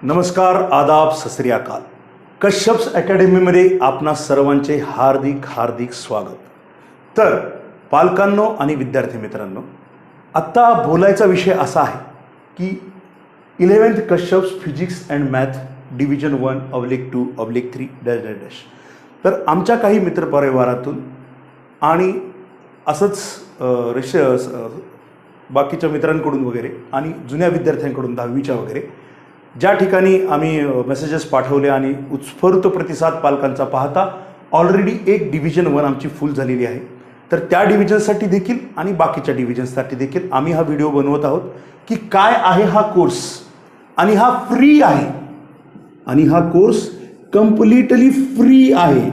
नमस्कार, आदाब, सत श्री अकाल. कश्यप्स अकॅडमीमध्ये आपणा सर्वांचे हार्दिक हार्दिक स्वागत. तर पालकांनो आणि विद्यार्थी मित्रांनो, आत्ता बोलायचा विषय असा आहे की 11th Kashyap's physics and math division 1 अवलेख 2 अवलेख 3 dash dash dash. तर आमच्या काही मित्रपरिवारातून आणि असंच बाकीच्या मित्रांकडून वगैरे आणि जुन्या विद्यार्थ्यांकडून 10वीच्या वगैरे ज्या ठिकाणी आम्ही मेसेजेस पाठवले आणि उत्स्फूर्त प्रतिसाद पालकांचा पाहता ऑलरेडी एक डिव्हिजन 1 आमची फुल झालेली आहे. तर त्या डिव्हिजनसाठी देखील आणि बाकीच्या डिव्हिजन्ससाठी देखील आम्ही हा व्हिडिओ बनवत आहोत की काय आहे हा कोर्स. आणि हा फ्री आहे आणि हा कोर्स कम्प्लिटली फ्री आहे.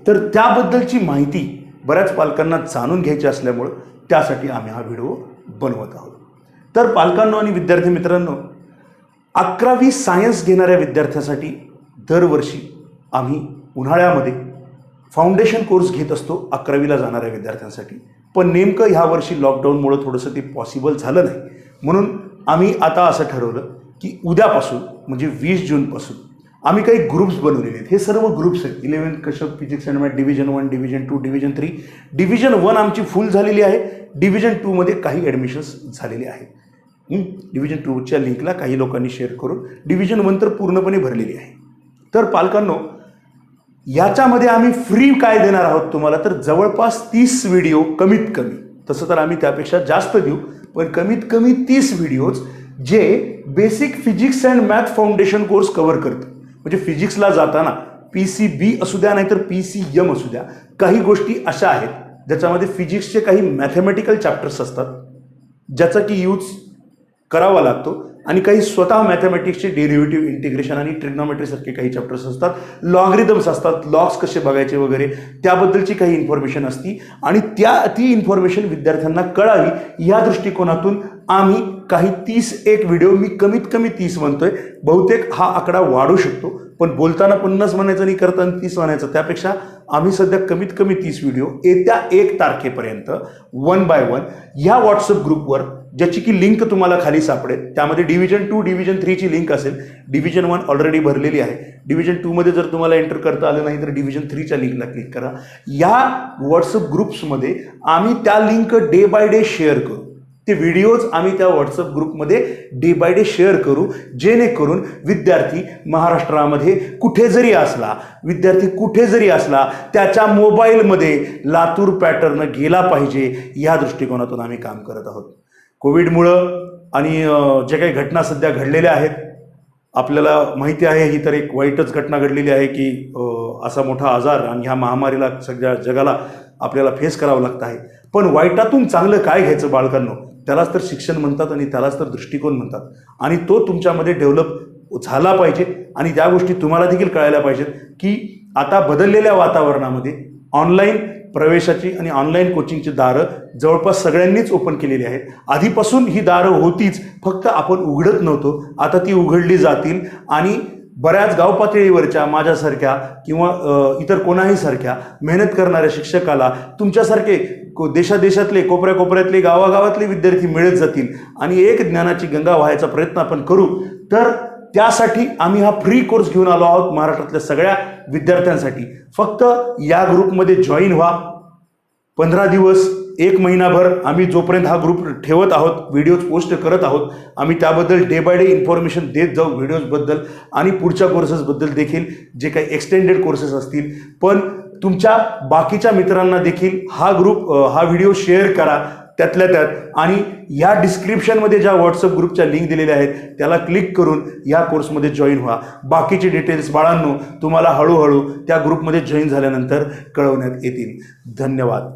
तर त्याबद्दलची माहिती बऱ्याच पालकांना जाणून घ्यायची असल्यामुळं त्यासाठी आम्ही हा व्हिडिओ बनवत आहोत. तर पालकांनो आणि विद्यार्थी मित्रांनो, 11वी सायन्स घेणाऱ्या विद्यार्थ्यासाठी दरवर्षी आम्ही उन्हाळ्यामध्ये फाउंडेशन कोर्स घेत असतो 11वीला जाणाऱ्या विद्यार्थ्यांसाठी. पण नेमकं ह्या वर्षी लॉकडाऊनमुळं थोडंसं ते पॉसिबल झालं नाही. म्हणून आम्ही आता असं ठरवलं की उद्यापासून म्हणजे 20 जूनपासून आम्ही काही ग्रुप्स बनवलेले आहेत. हे सर्व ग्रुप्स आहेत. 11th Kashyap physics and math division 1, division 2, division 3. Division 1 आमची फुल झालेली आहे. डिव्हिजन 2मध्ये काही ॲडमिशन्स झालेले आहेत. डिव्हिजन 2च्या लिंकला काही लोकांनी शेअर करून डिव्हिजन 1 तर पूर्णपणे भरलेली आहे. तर पालकांनो, याच्यामध्ये आम्ही फ्री काय देणार आहोत तुम्हाला, तर जवळपास 30 व्हिडिओ कमीत कमी, तसं तर आम्ही त्यापेक्षा जास्त देऊ, पण कमीत कमी 30 व्हिडिओज जे basic physics and math foundation course cover करतं. म्हणजे फिजिक्सला जाताना PCB असू द्या नाहीतर PCM असू द्या, काही गोष्टी अशा आहेत ज्याच्यामध्ये फिजिक्सचे काही मॅथमॅटिकल चॅप्टर्स असतात ज्याचा की यूज करावा लागतो आणि काही स्वतः मॅथमॅटिक्सचे डेरिव्हेटिव्ह, इंटिग्रेशन आणि ट्रिग्नॉमेट्रीसारखे काही चॅप्टर्स असतात. लॉगरिदम्स असतात, लॉग्स कसे बघायचे वगैरे त्याबद्दलची काही इन्फॉर्मेशन असती आणि ती इन्फॉर्मेशन विद्यार्थ्यांना कळावी या दृष्टिकोनातून आम्ही काही 31 व्हिडिओ, मी कमीत कमी 30 म्हणतोय, बहुतेक हा आकडा वाढू शकतो, पण बोलताना 50 म्हणायचं आणि करताना 30 म्हणायचं, त्यापेक्षा आम्ही सध्या कमीत कमी 30 व्हिडिओ येत्या 1 तारखेपर्यंत 1 by 1 ह्या व्हॉट्सअप ग्रुपवर, ज्याची की लिंक तुम्हाला खाली सापडेल. त्यामध्ये डिव्हिजन 2, डिव्हिजन 3ची लिंक असेल. डिव्हिजन 1 ऑलरेडी भरलेली आहे. डिव्हिजन 2मध्ये जर तुम्हाला एंटर करता आलं नाही तर डिव्हिजन 3च्या लिंकला क्लिक करा. या व्हॉट्सअप ग्रुप्समध्ये आम्ही त्या link day by day share करू. ते व्हिडिओज आम्ही त्या व्हॉट्सअप ग्रुपमध्ये डे बाय डे शेअर करू, जेणेकरून विद्यार्थी महाराष्ट्रामध्ये कुठे जरी असला त्याच्या मोबाईलमध्ये लातूर पॅटर्न गेला पाहिजे या दृष्टिकोनातून आम्ही काम करत आहोत. कोविडमुळं आणि जे काही घटना सध्या घडलेल्या आहेत, आपल्याला माहिती आहे, ही तर एक वाईटच घटना घडलेली आहे की असा मोठा आजार आणि ह्या महामारीला सगळ्या जगाला आपल्याला फेस करावं लागतं आहे. पण वाईटातून चांगलं काय घ्यायचं बाळकांनो, त्यालाच तर शिक्षण म्हणतात आणि त्यालाच तर दृष्टिकोन म्हणतात. आणि तो तुमच्यामध्ये डेव्हलप झाला पाहिजे आणि त्या गोष्टी तुम्हाला देखील कळायला पाहिजेत की आता बदललेल्या वातावरणामध्ये ऑनलाईन प्रवेशाची आणि ऑनलाईन कोचिंगची दारं जवळपास सगळ्यांनीच ओपन केलेली आहेत. आधीपासून ही दारं होतीच, फक्त आपण उघडत नव्हतो. आता ती उघडली जातील आणि बऱ्याच गाव पातळीवरच्या माझ्यासारख्या किंवा इतर कोणाही सारख्या मेहनत करणाऱ्या शिक्षकाला तुमच्यासारखे देशादेशातले, कोपऱ्यातले, गावागावातले विद्यार्थी मिळत जातील आणि एक ज्ञानाची गंगा व्हायचा प्रयत्न आपण करू. तर त्यासाठी आम्ही हा फ्री कोर्स घेऊन आलो आहोत महाराष्ट्रातल्या सगळ्या विद्यार्थ्यांसाठी. फक्त या ग्रुपमध्ये जॉईन व्हा. 15 दिवस, 1 महिनाभर आम्ही जोपर्यंत हा ग्रुप ठेवत आहोत, व्हिडिओज पोस्ट करत आहोत, आम्ही त्याबद्दल डे बाय डे इन्फॉर्मेशन देत जाऊ व्हिडिओजबद्दल आणि पुढच्या कोर्सेसबद्दल देखील, जे काही एक्सटेंडेड कोर्सेस असतील. पण तुमच्या बाकीच्या मित्रांना देखील हा व्हिडिओ शेअर करा त्यातल्या त्यात, आणि या डिस्क्रिप्शनमध्ये ज्या व्हॉट्सअप ग्रुपच्या लिंक दिलेल्या आहेत त्याला क्लिक करून या कोर्समध्ये जॉईन व्हा. बाकीचे डिटेल्स बाळांनो तुम्हाला हळूहळू त्या ग्रुपमध्ये जॉईन झाल्यानंतर कळवण्यात येतील. धन्यवाद.